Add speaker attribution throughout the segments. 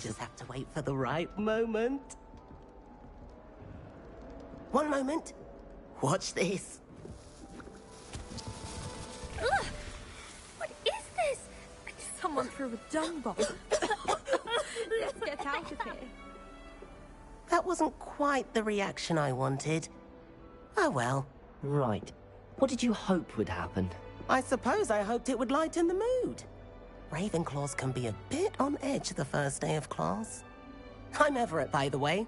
Speaker 1: Just have to wait for the right moment. One moment. Watch this.
Speaker 2: Ugh! What is this? Someone threw a dung bomb. Let's get out of here.
Speaker 1: That wasn't quite the reaction I wanted. Oh well.
Speaker 3: Right. What did you hope would happen?
Speaker 1: I suppose I hoped it would lighten the mood. Ravenclaws can be a bit on edge the first day of class. I'm Everett, by the way.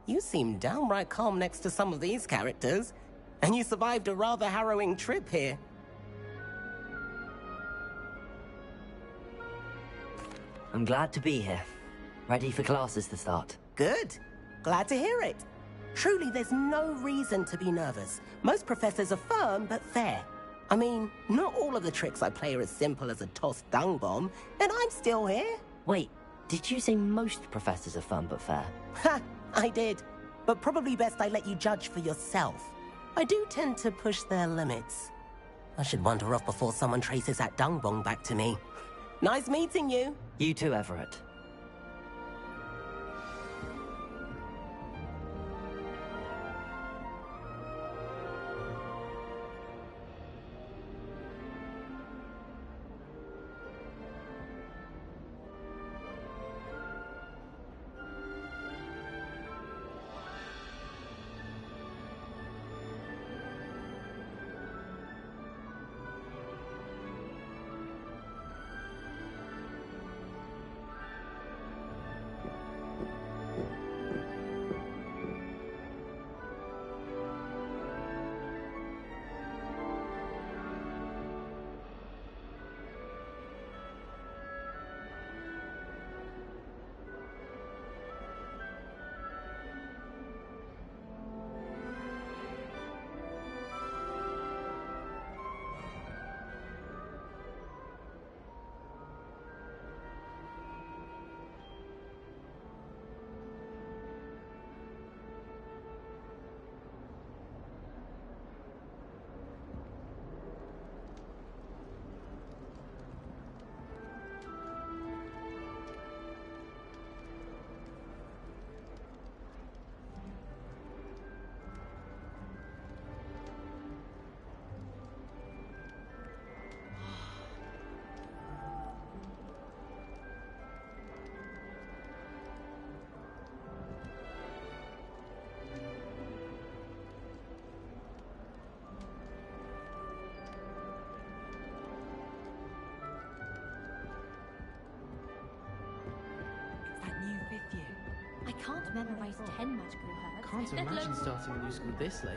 Speaker 1: You seem downright calm next to some of these characters, and you survived a rather harrowing trip here.
Speaker 3: I'm glad to be here. Ready for classes to start.
Speaker 1: Good. Glad to hear it. Truly, there's no reason to be nervous. Most professors are firm but fair. I mean, not all of the tricks I play are as simple as a tossed dung bomb, and I'm still here.
Speaker 3: Wait, did you say most professors are fun but fair?
Speaker 1: Ha! I did. But probably best I let you judge for yourself. I do tend to push their limits. I should wander off before someone traces that dung bomb back to me. Nice meeting you.
Speaker 3: You too, Everett.
Speaker 2: I can't memorize 10 magical herbs.
Speaker 4: Can't imagine starting a new school this late.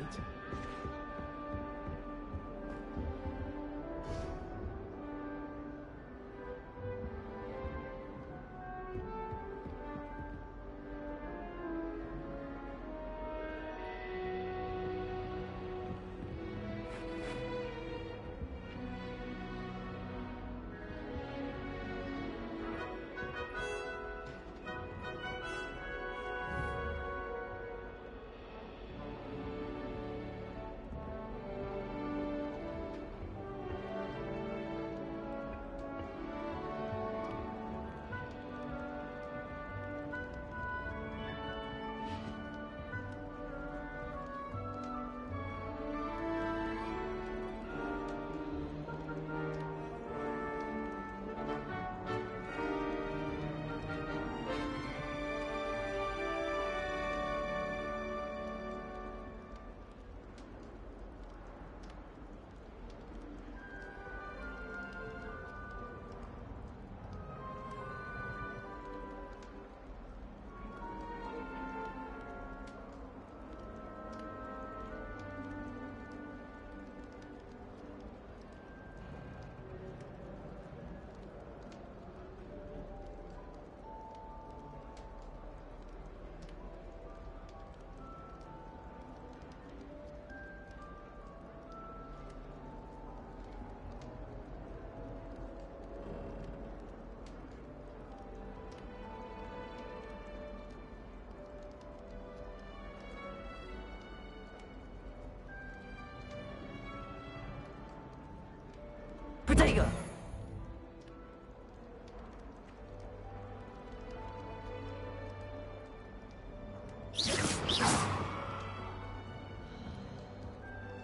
Speaker 3: Protego!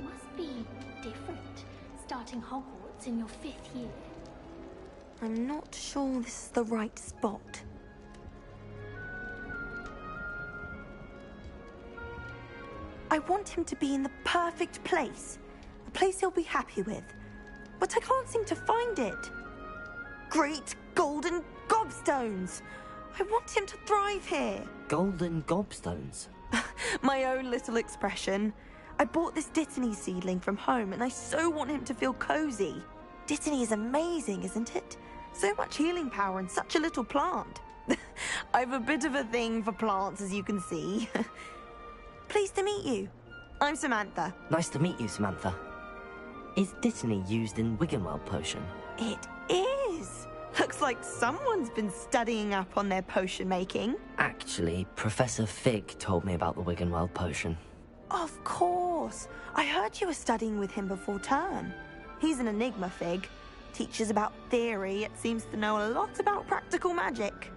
Speaker 5: Must be different, starting Hogwarts in your 5th year.
Speaker 2: I'm not sure this is the right spot. I want him to be in the perfect place. A place he'll be happy with. But I can't seem to find it. Great golden gobstones! I want him to thrive here.
Speaker 3: Golden gobstones?
Speaker 2: My own little expression. I bought this Dittany seedling from home and I so want him to feel cozy. Dittany is amazing, isn't it? So much healing power in such a little plant. I've a bit of a thing for plants, as you can see. Pleased to meet you. I'm Samantha.
Speaker 3: Nice to meet you, Samantha. Is Dittany used in Wiggenweld potion?
Speaker 2: It is. Looks like someone's been studying up on their potion making.
Speaker 3: Actually, Professor Fig told me about the Wiggenweld potion.
Speaker 2: Of course. I heard you were studying with him before term. He's an enigma, Fig. Teaches about theory, yet seems to know a lot about practical magic.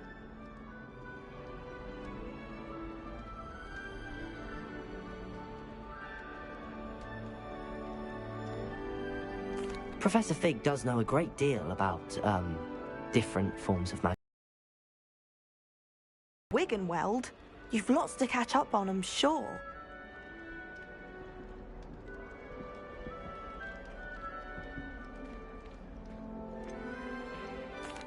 Speaker 3: Professor Fig does know a great deal about, different forms of magic.
Speaker 2: Wiggenweld? You've lots to catch up on, I'm sure.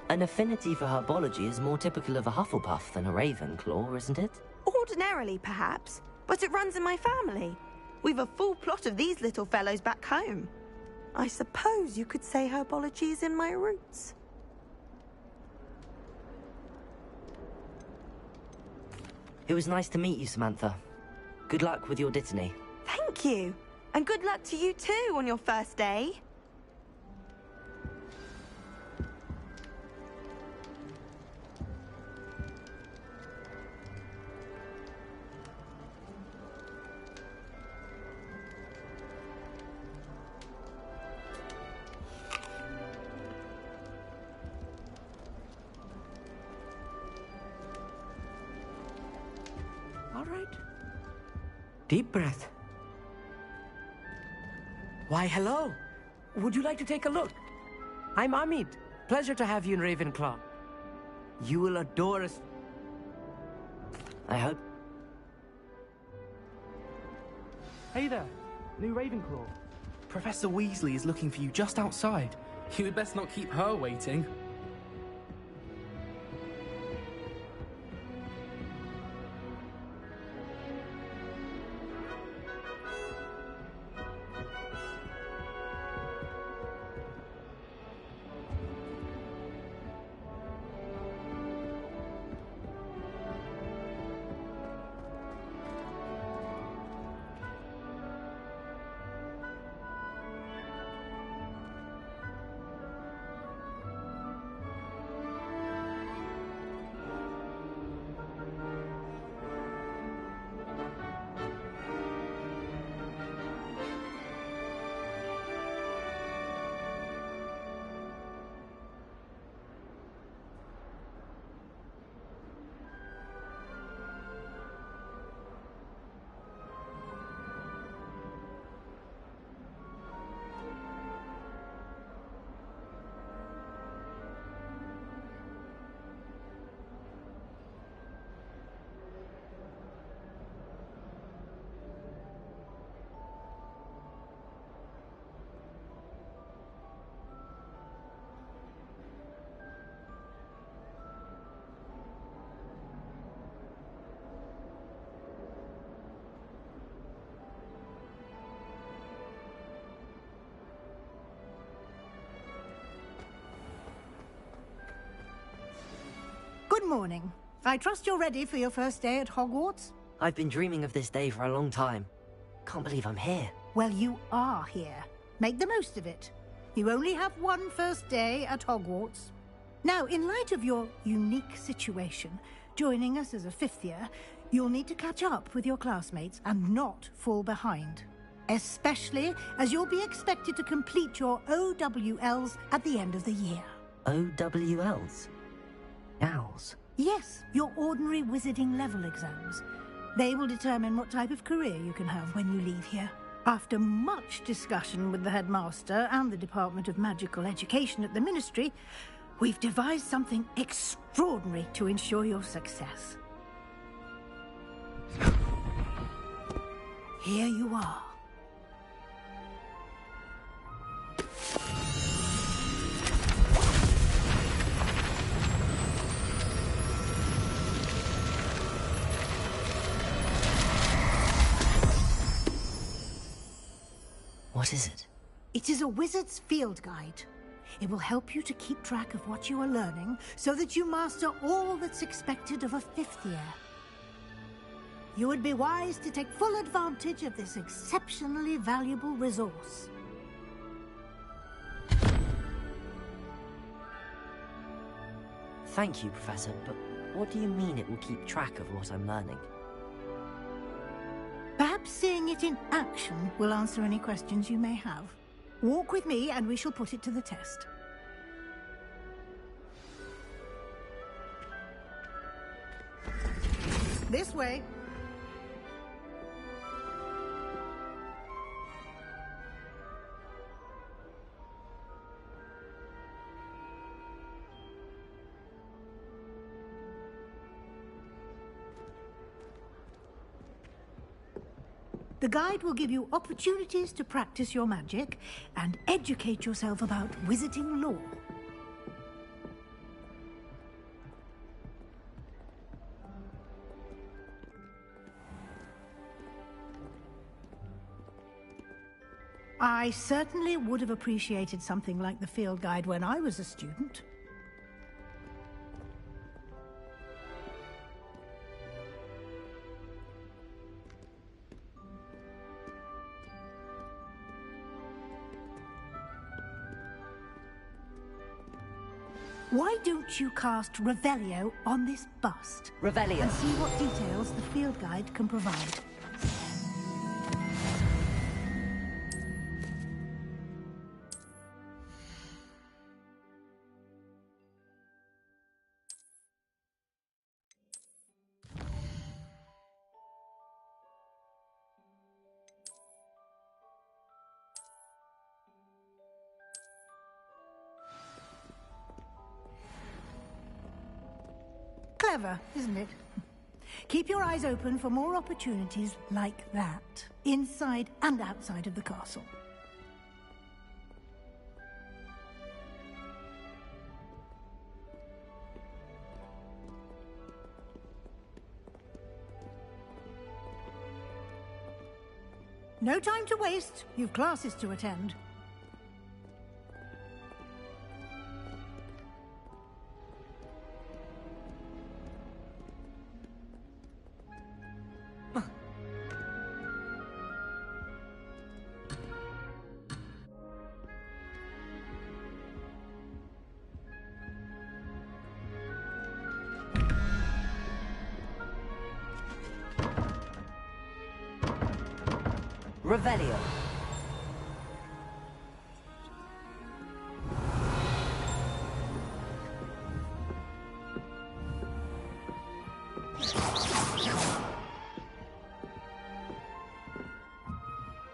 Speaker 3: An affinity for herbology is more typical of a Hufflepuff than a Ravenclaw, isn't it?
Speaker 2: Ordinarily, perhaps, but it runs in my family. We've a full plot of these little fellows back home. I suppose you could say herbology is in my roots.
Speaker 3: It was nice to meet you, Samantha. Good luck with your Dittany.
Speaker 2: Thank you. And good luck to you too on your first day.
Speaker 4: All right. Deep breath. Why, hello. Would you like to take a look? I'm Amit. Pleasure to have you in Ravenclaw. You will adore us.
Speaker 3: I hope.
Speaker 6: Hey there, new Ravenclaw. Professor Weasley is looking for you just outside. You had best not keep her waiting.
Speaker 7: Good morning. I trust you're ready for your first day at Hogwarts?
Speaker 3: I've been dreaming of this day for a long time. Can't believe I'm here.
Speaker 7: Well, you are here. Make the most of it. You only have one first day at Hogwarts. Now, in light of your unique situation, joining us as a 5th year, you'll need to catch up with your classmates and not fall behind. Especially as you'll be expected to complete your OWLs at the end of the year.
Speaker 3: OWLs? Owls?
Speaker 7: Yes, your ordinary wizarding level exams. They will determine what type of career you can have when you leave here. After much discussion with the headmaster and the Department of Magical Education at the Ministry, we've devised something extraordinary to ensure your success. Here you are.
Speaker 3: What is it?
Speaker 7: It is a wizard's field guide. It will help you to keep track of what you are learning so that you master all that's expected of a 5th year. You would be wise to take full advantage of this exceptionally valuable resource.
Speaker 3: Thank you, Professor, but what do you mean it will keep track of what I'm learning?
Speaker 7: Perhaps seeing it in action will answer any questions you may have. Walk with me and we shall put it to the test. This way. The guide will give you opportunities to practice your magic and educate yourself about wizarding lore. I certainly would have appreciated something like the field guide when I was a student. Why don't you cast Revelio on this bust?
Speaker 3: Revelio.
Speaker 7: And see what details the field guide can provide. Clever, isn't it? Keep your eyes open for more opportunities like that, inside and outside of the castle. No time to waste. You've classes to attend.
Speaker 3: Revelio.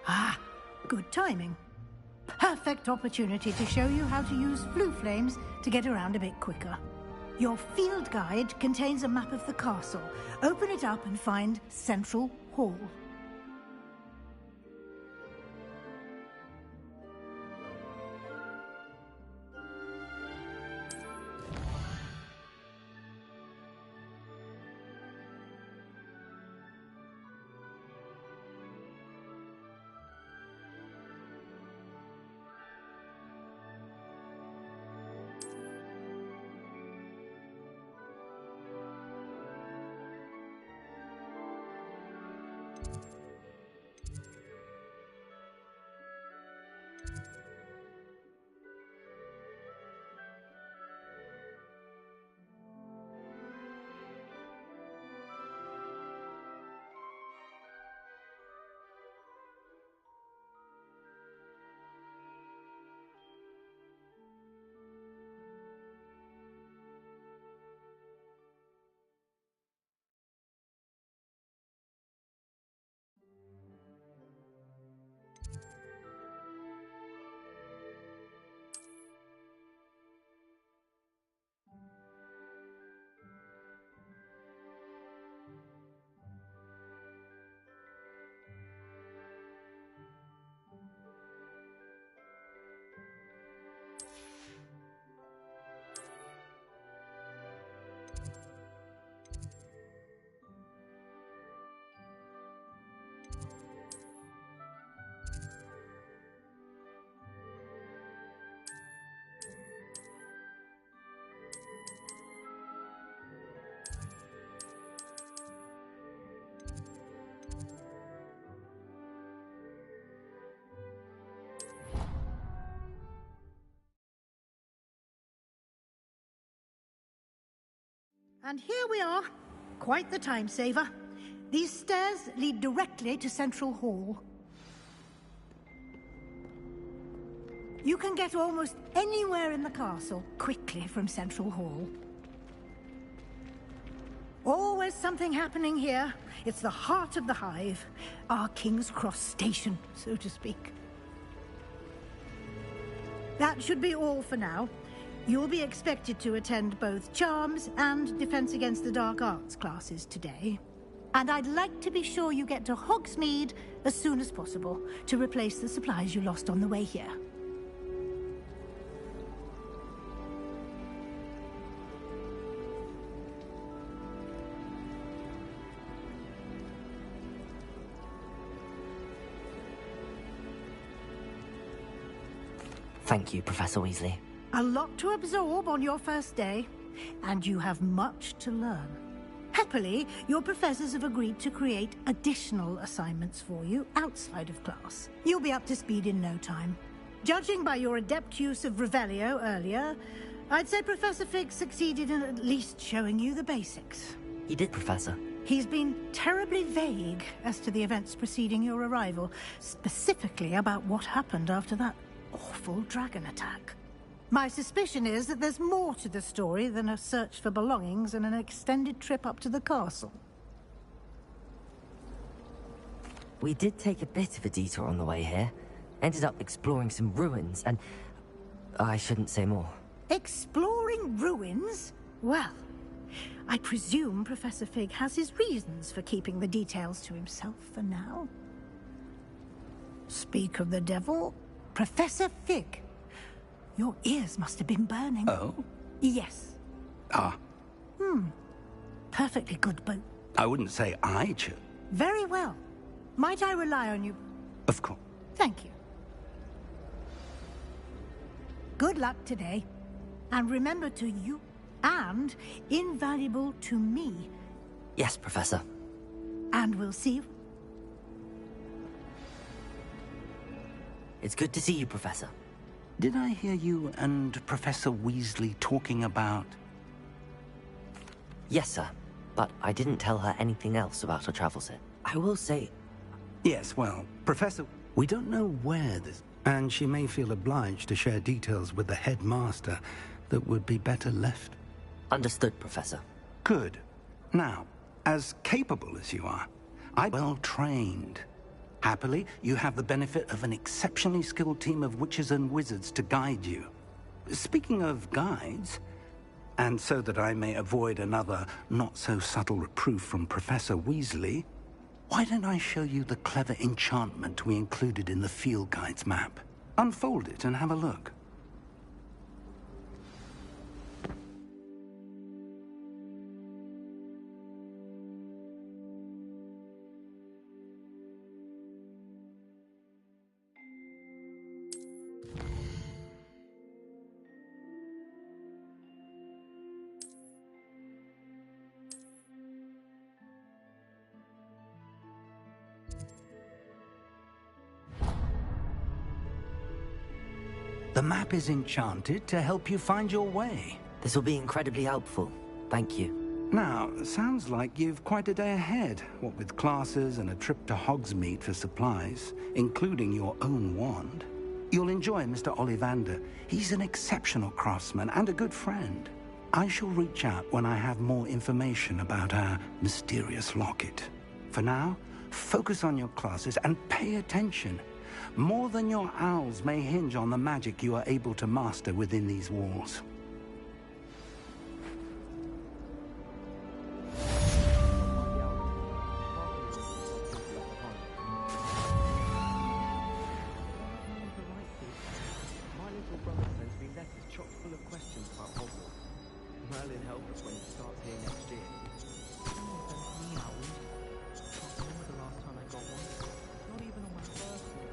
Speaker 7: Ah, good timing. Perfect opportunity to show you how to use flue flames to get around a bit quicker. Your field guide contains a map of the castle. Open it up and find Central Hall. And here we are. Quite the time saver. These stairs lead directly to Central Hall. You can get almost anywhere in the castle quickly from Central Hall. Always something happening here. It's the heart of the Hive. Our King's Cross station, so to speak. That should be all for now. You'll be expected to attend both Charms and Defense Against the Dark Arts classes today. And I'd like to be sure you get to Hogsmeade as soon as possible to replace the supplies you lost on the way here.
Speaker 3: Thank you, Professor Weasley.
Speaker 7: A lot to absorb on your first day, and you have much to learn. Happily, your professors have agreed to create additional assignments for you outside of class. You'll be up to speed in no time. Judging by your adept use of Revelio earlier, I'd say Professor Fig succeeded in at least showing you the basics.
Speaker 3: He did, Professor.
Speaker 7: He's been terribly vague as to the events preceding your arrival, specifically about what happened after that awful dragon attack. My suspicion is that there's more to the story than a search for belongings and an extended trip up to the castle.
Speaker 3: We did take a bit of a detour on the way here. Ended up exploring some ruins and... I shouldn't say more.
Speaker 7: Exploring ruins? Well, I presume Professor Fig has his reasons for keeping the details to himself for now. Speak of the devil, Professor Fig. Your ears must have been burning.
Speaker 8: Oh?
Speaker 7: Yes.
Speaker 8: Ah.
Speaker 7: Perfectly good, but...
Speaker 8: I wouldn't say I should.
Speaker 7: Very well. Might I rely on you?
Speaker 8: Of course.
Speaker 7: Thank you. Good luck today. And remember to you, and invaluable to me.
Speaker 3: Yes, Professor.
Speaker 7: And we'll see you.
Speaker 3: It's good to see you, Professor.
Speaker 8: Did I hear you and Professor Weasley talking about...
Speaker 3: Yes, sir. But I didn't tell her anything else about her travel set. I will say...
Speaker 8: Yes, well, Professor... We don't know where this... And she may feel obliged to share details with the headmaster that would be better left.
Speaker 3: Understood, Professor.
Speaker 8: Good. Now, as capable as you are, I'm well trained. Happily, you have the benefit of an exceptionally skilled team of witches and wizards to guide you. Speaking of guides, and so that I may avoid another not-so-subtle reproof from Professor Weasley, why don't I show you the clever enchantment we included in the field guide's map? Unfold it and have a look. The map is enchanted to help you find your way.
Speaker 3: This will be incredibly helpful. Thank you.
Speaker 8: Now, sounds like you've quite a day ahead, what with classes and a trip to Hogsmeade for supplies, including your own wand. You'll enjoy Mr. Ollivander. He's an exceptional craftsman and a good friend. I shall reach out when I have more information about our mysterious locket. For now, focus on your classes and pay attention. More than your owls may hinge on the magic you are able to master within these walls.
Speaker 6: My little brother sends me letters chock full of questions about Hogwarts. Merlin help us when he starts here next year. Someone sent me out. Can't remember the last time I got one. Not even on my first year.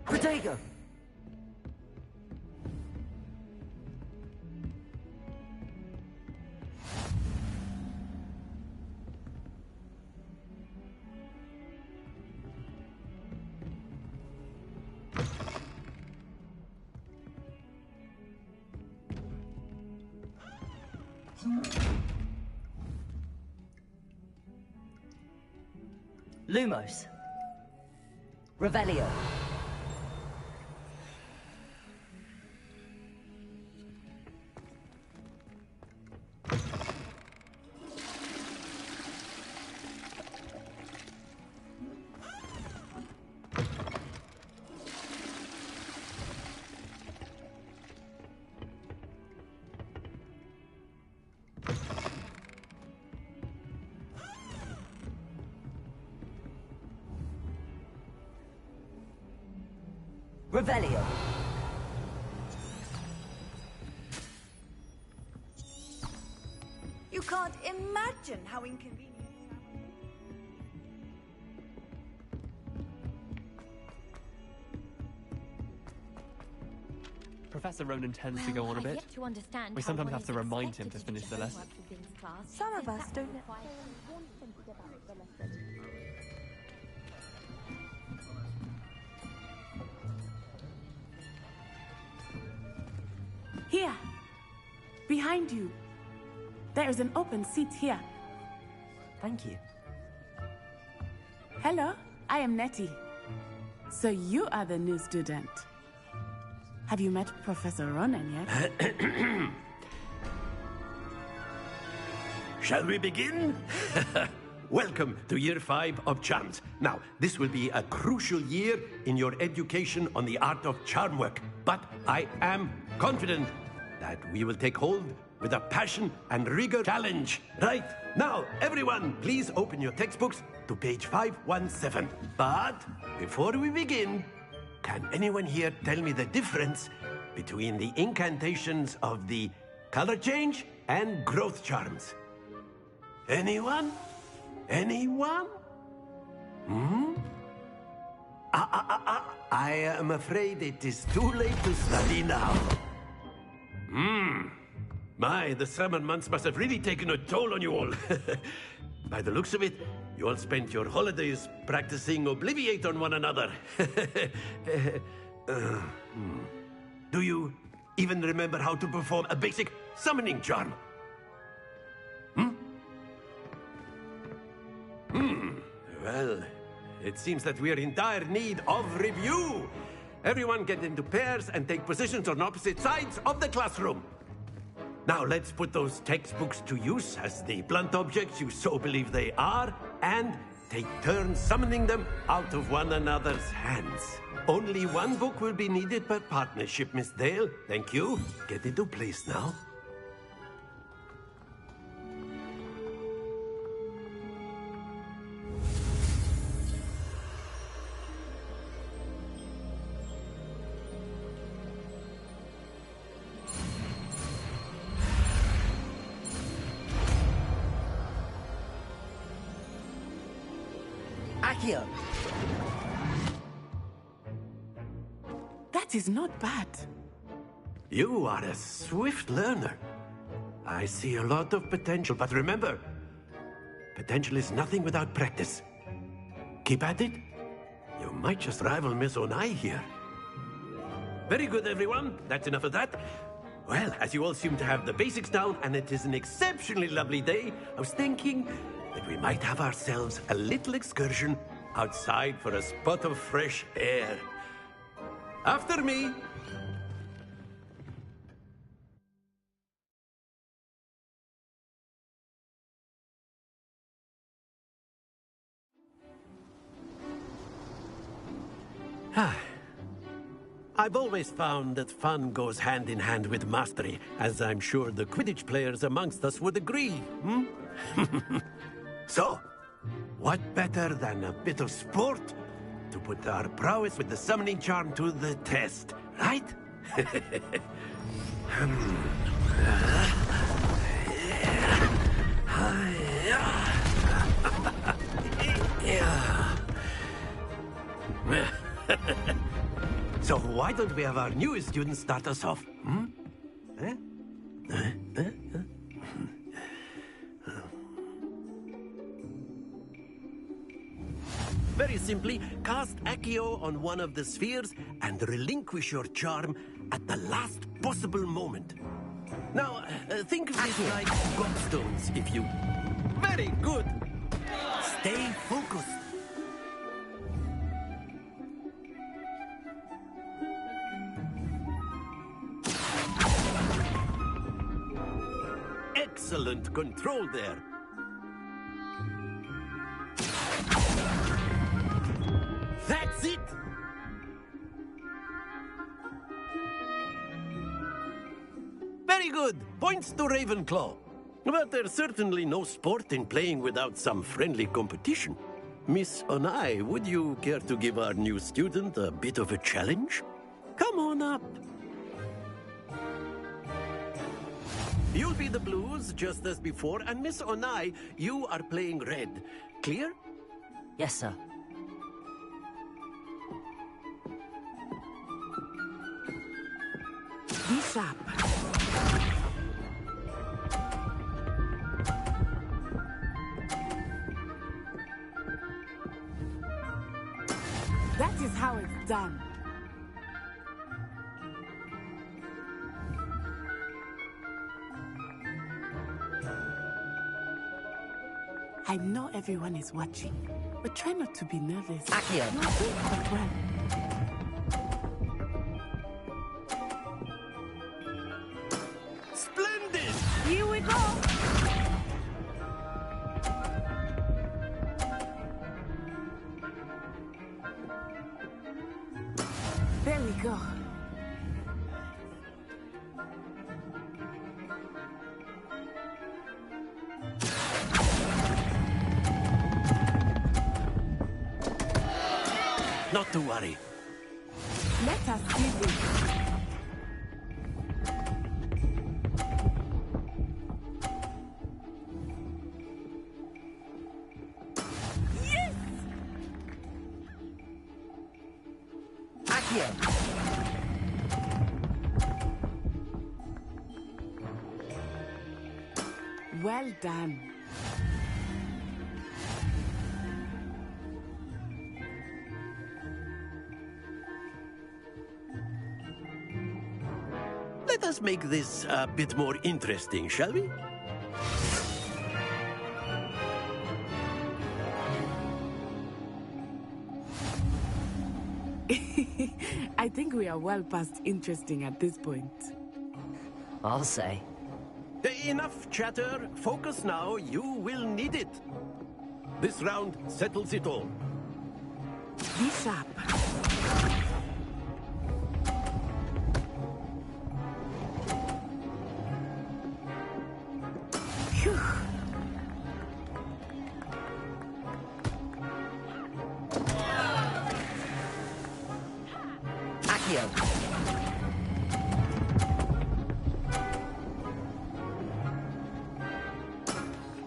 Speaker 3: Protego! Lumos. Revelio. Revelio.
Speaker 2: You can't imagine how inconvenient.
Speaker 6: Professor Ronan tends to go on a bit. We sometimes have to remind him to finish the lesson.
Speaker 2: Some of us don't know.
Speaker 9: Here, behind you. There is an open seat here.
Speaker 3: Thank you.
Speaker 9: Hello, I am Nettie. So you are the new student. Have you met Professor Ronan yet?
Speaker 10: Shall we begin? Welcome to Year 5 of Charms. Now, this will be a crucial year in your education on the art of charm work, but I am confident that we will take hold with a passion and rigor challenge. Right, now, everyone, please open your textbooks to page 517. But before we begin, can anyone here tell me the difference between the incantations of the color change and growth charms? Anyone? Anyone? I am afraid it is too late to study now. My, the summer months must have really taken a toll on you all. By the looks of it, you all spent your holidays practicing Obliviate on one another. Do you even remember how to perform a basic summoning charm? Well, it seems that we are in dire need of review. Everyone get into pairs and take positions on opposite sides of the classroom. Now let's put those textbooks to use as the blunt objects you so believe they are, and take turns summoning them out of one another's hands. Only one book will be needed per partnership, Miss Dale. Thank you. Get into place now.
Speaker 3: Accio!
Speaker 9: That is not bad.
Speaker 10: You are a swift learner. I see a lot of potential, but remember, potential is nothing without practice. Keep at it, You might just rival Miss Onai here. Very good, everyone. That's enough of that. Well, as you all seem to have the basics down, and it is an exceptionally lovely day, I was thinking that we might have ourselves a little excursion outside for a spot of fresh air. After me. I've always found that fun goes hand in hand with mastery, as I'm sure the Quidditch players amongst us would agree, So, what better than a bit of sport to put our prowess with the summoning charm to the test, right? So why don't we have our newest student start us off? Very simply, cast Accio on one of the spheres and relinquish your charm at the last possible moment. Now, think of this like gobstones, if you... Very good! Stay focused. Excellent control there. That's it! Very good. Points to Ravenclaw. But there's certainly no sport in playing without some friendly competition. Miss Onai, would you care to give our new student a bit of a challenge? Come on up. You'll be the blues, just as before, and Miss Onai, you are playing red. Clear?
Speaker 3: Yes, sir.
Speaker 9: Be sharp. That is how it's done. I know everyone is watching, but try not to be nervous.
Speaker 3: Accio.
Speaker 9: You're doing quite well.
Speaker 10: Splendid!
Speaker 2: Here we go!
Speaker 9: There we go.
Speaker 10: Not to worry.
Speaker 9: Let us do this.
Speaker 2: Yes!
Speaker 3: Accio.
Speaker 9: Well done.
Speaker 10: Let us make this a bit more interesting, shall we?
Speaker 9: I think we are well past interesting at this point.
Speaker 3: I'll say.
Speaker 10: Enough chatter. Focus now. You will need it. This round settles it all.
Speaker 9: Be sharp. Phew.
Speaker 3: Accio.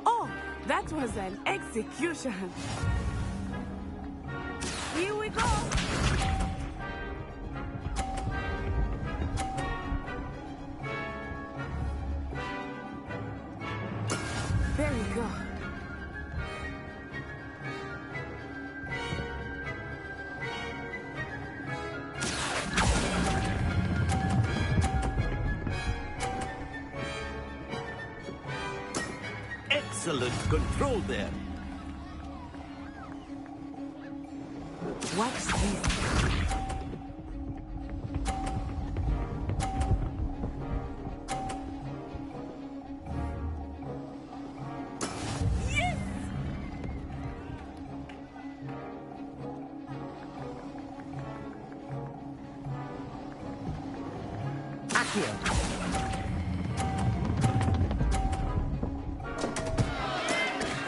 Speaker 9: Oh, that was an execution.
Speaker 2: Here we go!
Speaker 9: There we go.
Speaker 10: excellent control there.
Speaker 9: Watch this.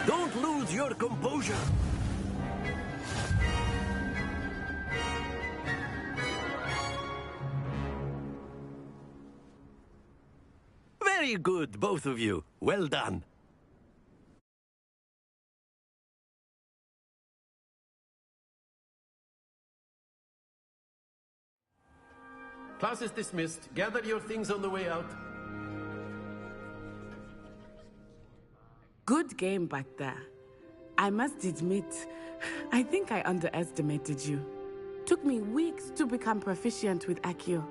Speaker 10: Don't lose your composure. Very good, both of you. Well done. Class is dismissed. Gather your things on the way out.
Speaker 9: Good game back there. I must admit, I think I underestimated you. Took me weeks to become proficient with Accio.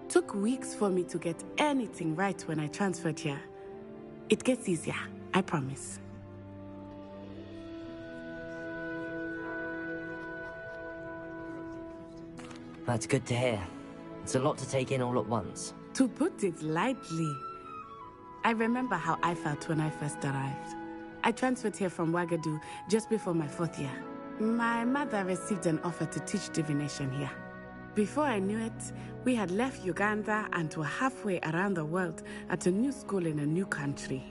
Speaker 9: Took weeks for me to get anything right when I transferred here. It gets easier, I promise.
Speaker 3: That's good to hear. It's a lot to take in all at once.
Speaker 9: To put it lightly, I remember how I felt when I first arrived. I transferred here from Ouagadougou just before my 4th year. My mother received an offer to teach divination here. Before I knew it, we had left Uganda and were halfway around the world at a new school in a new country.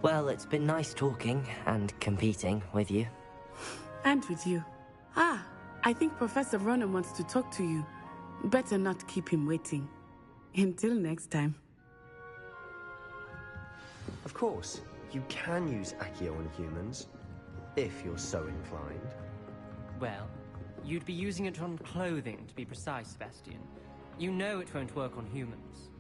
Speaker 3: Well, it's been nice talking and competing with you.
Speaker 9: And with you. Ah, I think Professor Ronan wants to talk to you. Better not keep him waiting. Until next time.
Speaker 11: Of course, you can use Accio on humans, if you're so inclined.
Speaker 12: Well, you'd be using it on clothing, to be precise, Sebastian. You know it won't work on humans.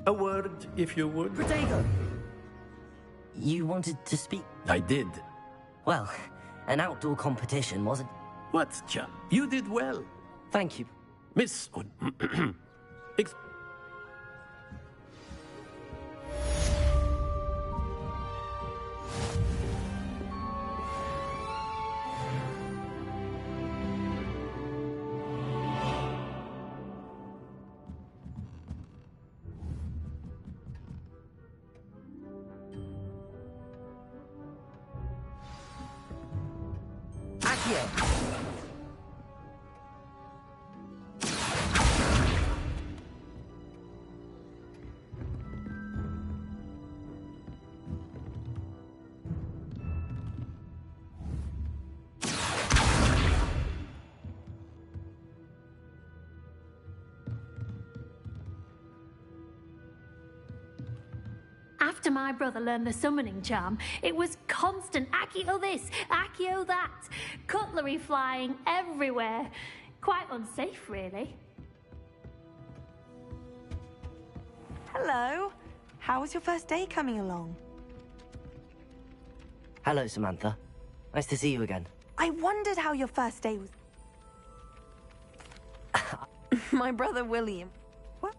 Speaker 10: A word, if you would.
Speaker 3: Protego! You wanted to speak?
Speaker 10: I did.
Speaker 3: Well, an outdoor competition, wasn't...
Speaker 10: What, chap? You did well.
Speaker 3: Thank you.
Speaker 10: Miss...
Speaker 5: After my brother learned the summoning charm, it was constant Accio this, Accio that, cutlery flying everywhere. Quite unsafe, really.
Speaker 2: Hello. How was your first day coming along?
Speaker 3: Hello, Samantha. Nice to see you again.
Speaker 2: I wondered how your first day was. My brother William. What?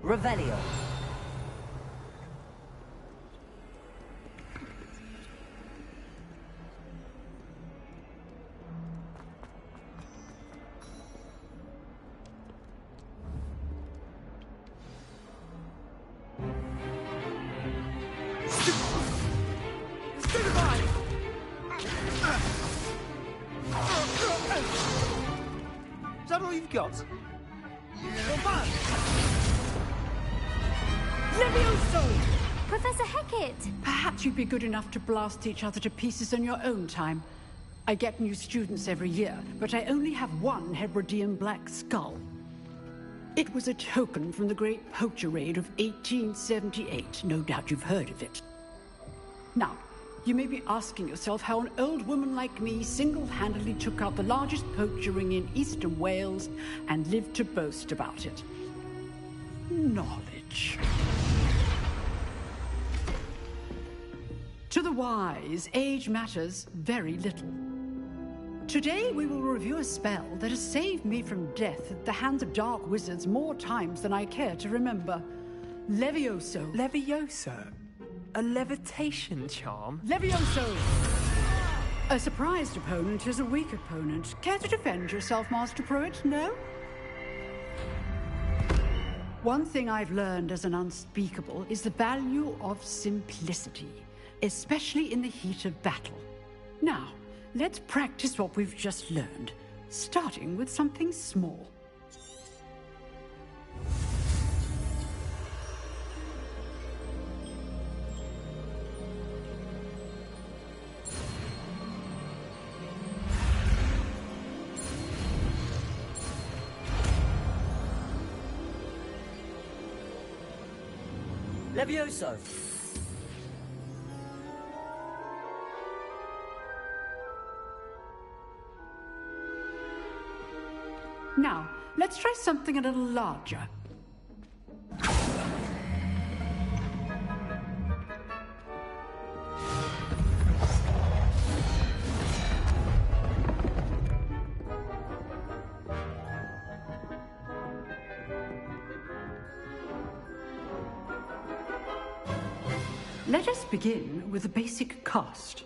Speaker 3: Revelio.
Speaker 13: Is that all you've got?
Speaker 14: Levioso!
Speaker 5: Professor Hecat!
Speaker 14: Perhaps you'd be good enough to blast each other to pieces in your own time. I get new students every year, but I only have one Hebridean black skull. It was a token from the Great Poacher Raid of 1878. No doubt you've heard of it. Now, you may be asking yourself how an old woman like me single-handedly took out the largest poacher ring in eastern Wales and lived to boast about it. Knowledge. To the wise, age matters very little. Today we will review a spell that has saved me from death at the hands of dark wizards more times than I care to remember. Levioso.
Speaker 6: Levioso? A levitation charm?
Speaker 14: Levioso! A surprised opponent is a weak opponent. Care to defend yourself, Master Pruitt? No? One thing I've learned as an unspeakable is the value of simplicity, especially in the heat of battle. Now, let's practice what we've just learned, starting with something small.
Speaker 3: Levioso!
Speaker 14: Now, let's try something a little larger. Let us begin with the basic cast.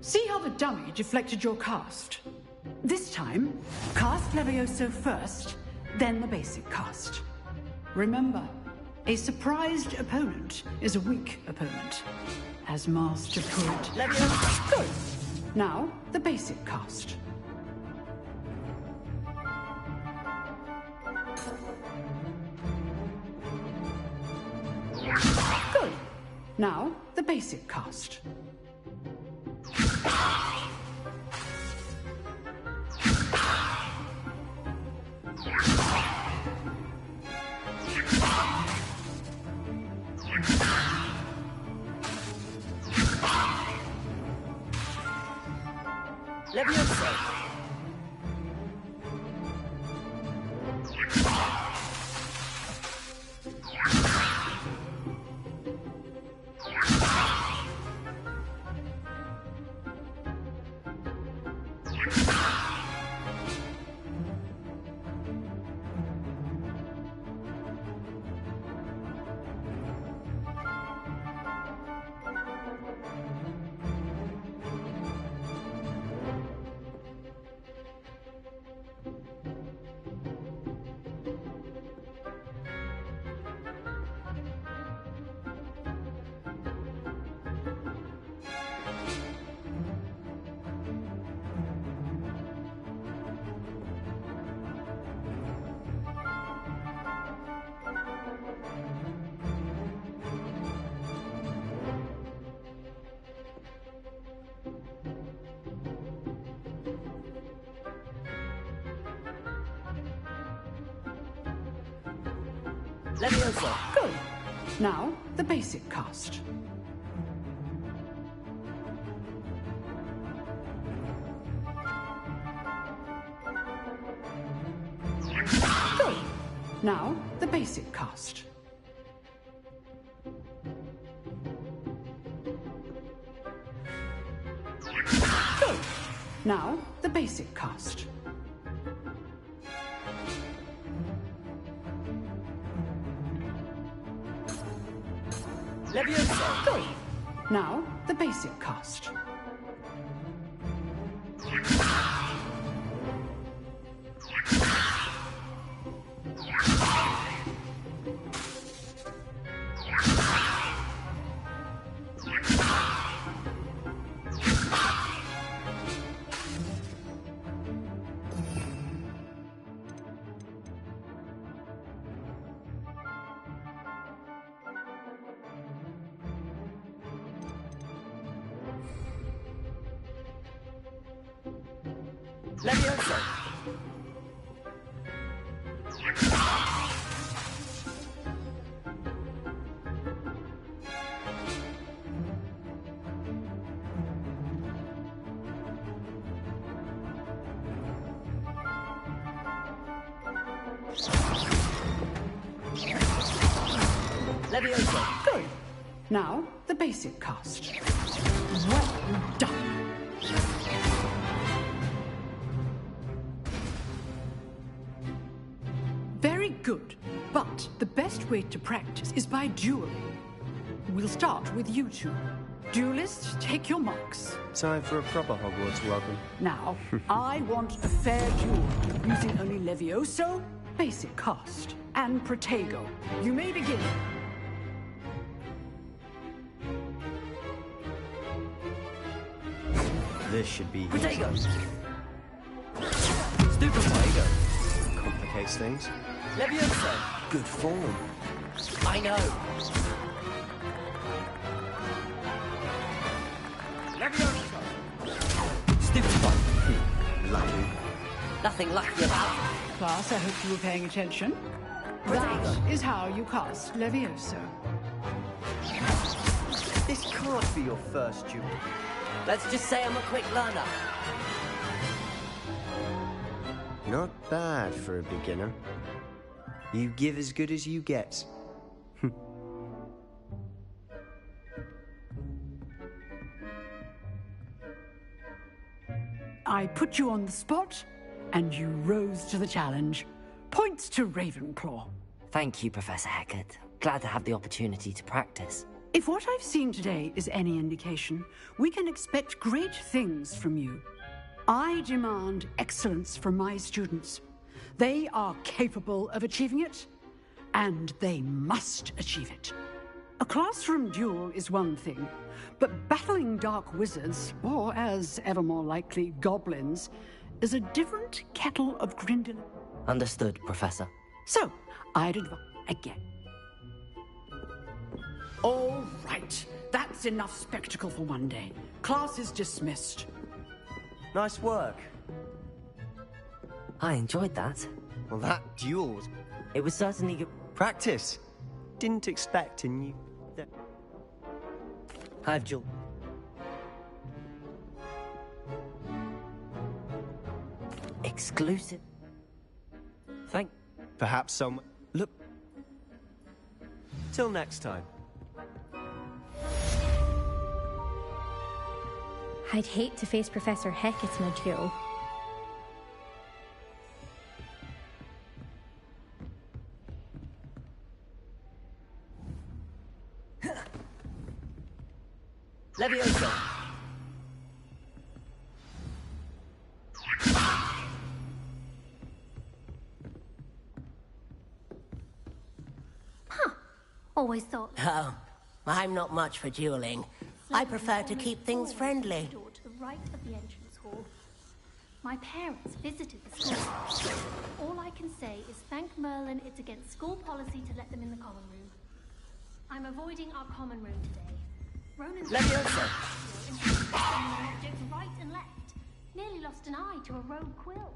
Speaker 14: See how the dummy deflected your cast? This time, cast Levioso first, then the basic cast. Remember, a surprised opponent is a weak opponent, as Master Pruitt. Levioso! Good. Now, the basic cast. Good. Now, the basic cast.
Speaker 3: Levioso!
Speaker 4: Levioso.
Speaker 14: Good. Now, the basic cast. Good. Now, the basic cast. Good. Now, the basic cast.
Speaker 4: Levioso.
Speaker 14: Good. Now, the basic cast.
Speaker 4: Levioso. Levioso.
Speaker 14: Good. Now, the basic cast. Well done. Very good. But the best way to practice is by dueling. We'll start with you two. Duelists, take your marks.
Speaker 11: Time for a proper Hogwarts welcome.
Speaker 14: Now, I want a fair duel, using only Levioso, basic cast, and Protego. You may begin.
Speaker 11: This should be
Speaker 4: Protego.
Speaker 11: Stupefy. Complicates things.
Speaker 4: Levioso.
Speaker 11: Good form.
Speaker 4: I know. Levioso.
Speaker 11: Stupefy. Lucky.
Speaker 4: Nothing lucky about it.
Speaker 14: Class, I hope you were paying attention. That is how you cast Levioso.
Speaker 11: This can't be your first duel.
Speaker 4: Let's just say I'm a quick learner.
Speaker 11: Not bad for a beginner. You give as good as you get.
Speaker 14: I put you on the spot, and you rose to the challenge. Points to Ravenclaw.
Speaker 3: Thank you, Professor Hecat. Glad to have the opportunity to practice.
Speaker 14: If what I've seen today is any indication, we can expect great things from you. I demand excellence from my students. They are capable of achieving it, and they must achieve it. A classroom duel is one thing, but battling dark wizards, or as ever more likely, goblins, is a different kettle of grindel.
Speaker 3: Understood, Professor.
Speaker 14: So, I'd advise again. All right, that's enough spectacle for one day. Class is dismissed.
Speaker 11: Nice work.
Speaker 3: I enjoyed that.
Speaker 11: Well, that duel was...
Speaker 3: It was certainly good.
Speaker 11: Practice. Didn't expect a new...
Speaker 4: I've duel.
Speaker 3: Exclusive. Thank...
Speaker 11: Perhaps some... Look. Till next time.
Speaker 15: I'd hate to face Professor Hecat in a duel.
Speaker 4: Levioso.
Speaker 5: Always thought.
Speaker 1: Oh, I'm not much for dueling. I prefer to keep things friendly.
Speaker 5: Door to the right of the entrance hall. My parents visited the school. All I can say is thank Merlin it's against school policy to let them in the common room. I'm avoiding our common room today. Ronan's
Speaker 4: Leviosa!
Speaker 5: objects right and left. Nearly lost an eye to a rogue quill.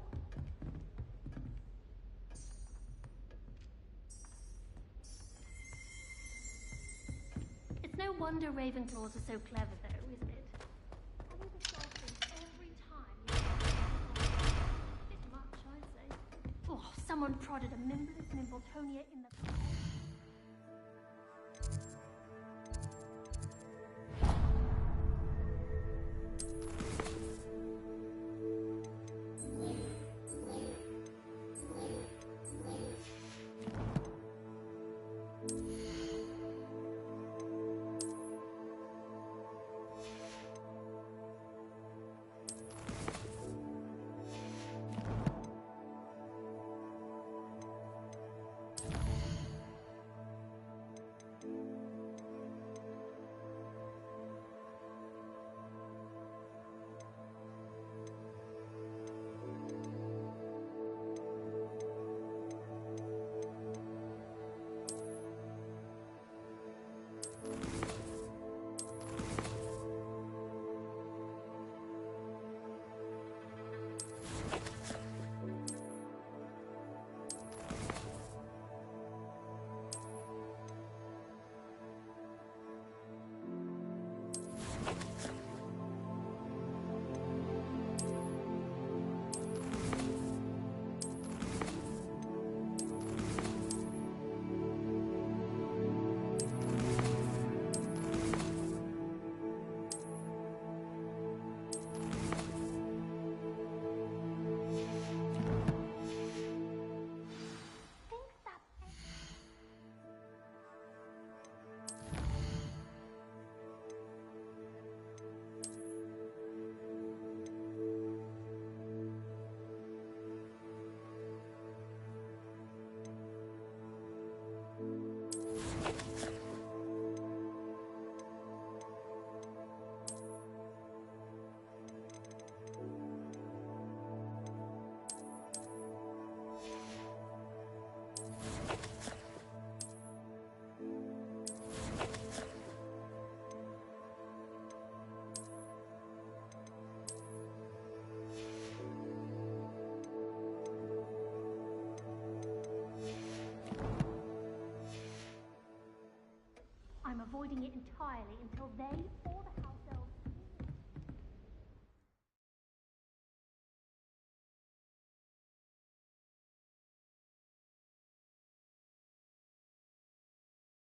Speaker 5: It's no wonder Ravenclaws are so clever, though, isn't it? Having to solve things every time you bit much, I'd say. Oh, someone prodded a Mimbless Mimbletonia in the... I'm avoiding it entirely until they